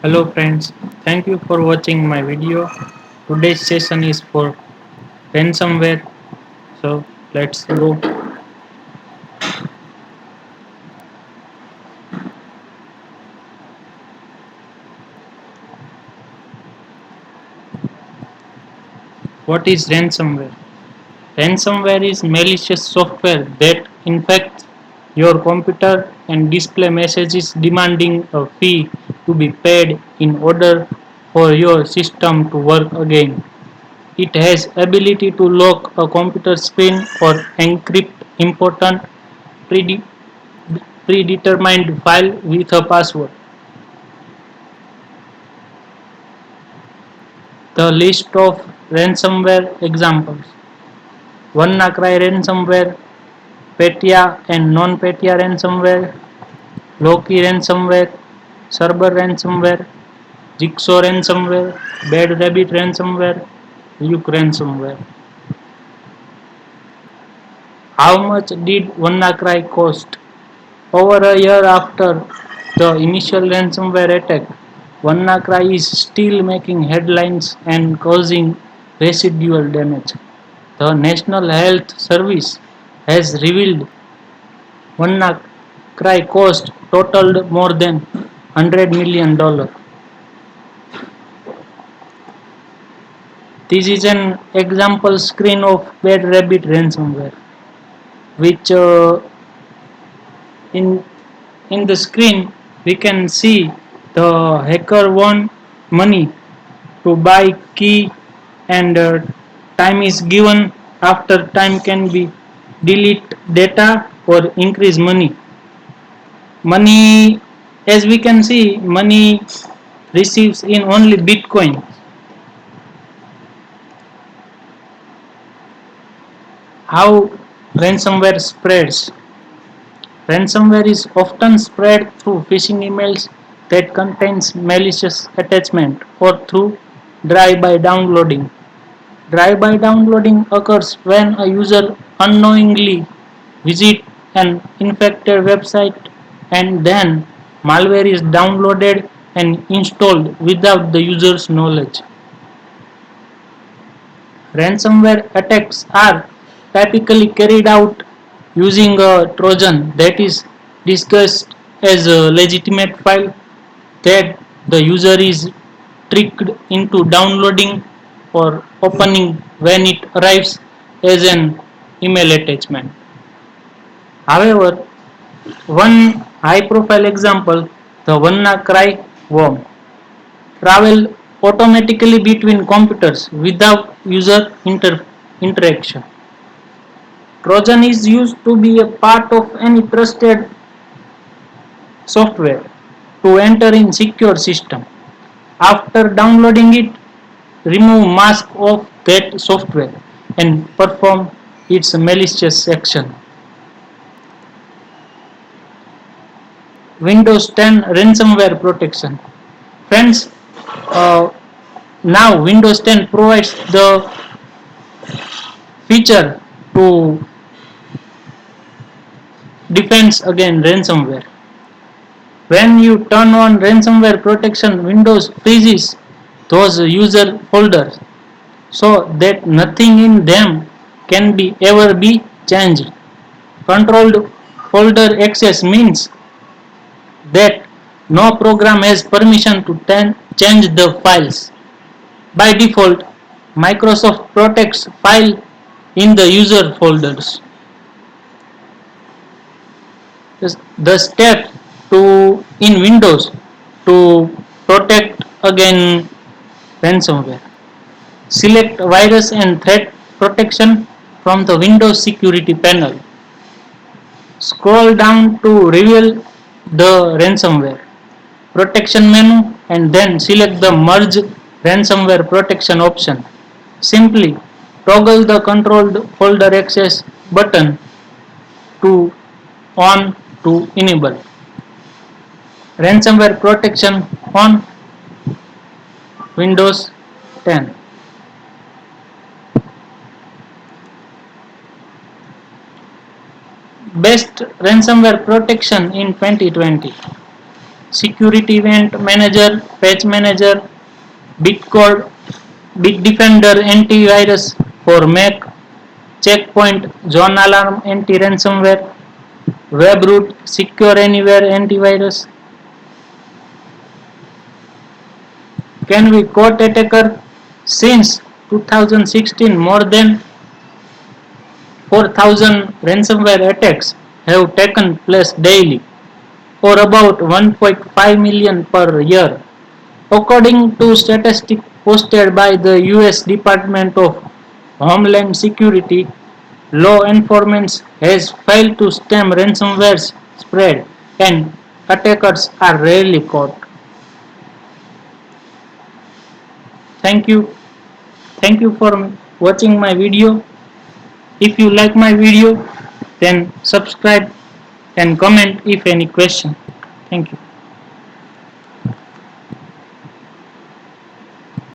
Hello friends, thank you for watching my video. Today's session is for ransomware. So let's go. What is ransomware? Ransomware is malicious software that infects your computer and display messages demanding a fee to be paid in order for your system to work again. It has ability to lock a computer screen or encrypt important prede- predetermined file with a password. The list of ransomware examples: WannaCry ransomware, Petya and non-Petya ransomware, Loki ransomware, Cerber ransomware, Jigsaw ransomware, Bad Rabbit ransomware, Luke ransomware. How much did WannaCry cost? Over a year after the initial ransomware attack, WannaCry is still making headlines and causing residual damage. The National Health Service has revealed WannaCry cost totaled more than $100 million. This is an example screen of Bad Rabbit ransomware, which in in the screen we can see the hacker won money to buy key, and time is given. After time can be delete data or increase money. As we can see, money receives in only Bitcoin. How ransomware spreads? Ransomware is often spread through phishing emails that contains malicious attachment or through drive-by downloading. Drive-by downloading occurs when a user unknowingly visits an infected website and then malware is downloaded and installed without the user's knowledge. Ransomware attacks are typically carried out using a Trojan that is disguised as a legitimate file that the user is tricked into downloading or opening when it arrives as an email attachment. However, one high profile example, the WannaCry worm, travel automatically between computers without user interaction. Trojan is used to be a part of any trusted software to enter in secure system. After downloading it, remove mask of that software and perform its malicious action. Windows 10 ransomware protection. Friends, uh, now Windows 10 provides the feature to defend against ransomware. When you turn on ransomware protection, Windows freezes those user folders so that nothing in them can be ever be changed. Controlled folder access means that no program has permission to change the files. By default, Microsoft protects files in the user folders. The step to in Windows to protect against ransomware. Select virus and threat protection from the Windows security panel. Scroll down to reveal the ransomware protection menu and then select the merge ransomware protection option. Simply toggle the controlled folder access button to on to enable ransomware protection on Windows 10. Best ransomware protection in 2020. Security Event Manager, Patch Manager, Bitcode, Bitdefender Antivirus for Mac, Checkpoint, Zone Alarm Anti-Ransomware, WebRoot, Secure Anywhere Antivirus. Can we quote attacker? Since 2016, more than 4,000 ransomware attacks have taken place daily, or about 1.5 million per year. According to statistics posted by the US Department of Homeland Security, law enforcement has failed to stem ransomware spread and attackers are rarely caught. Thank you. Thank you for watching my video. If you like my video, then subscribe and comment if any question. Thank you.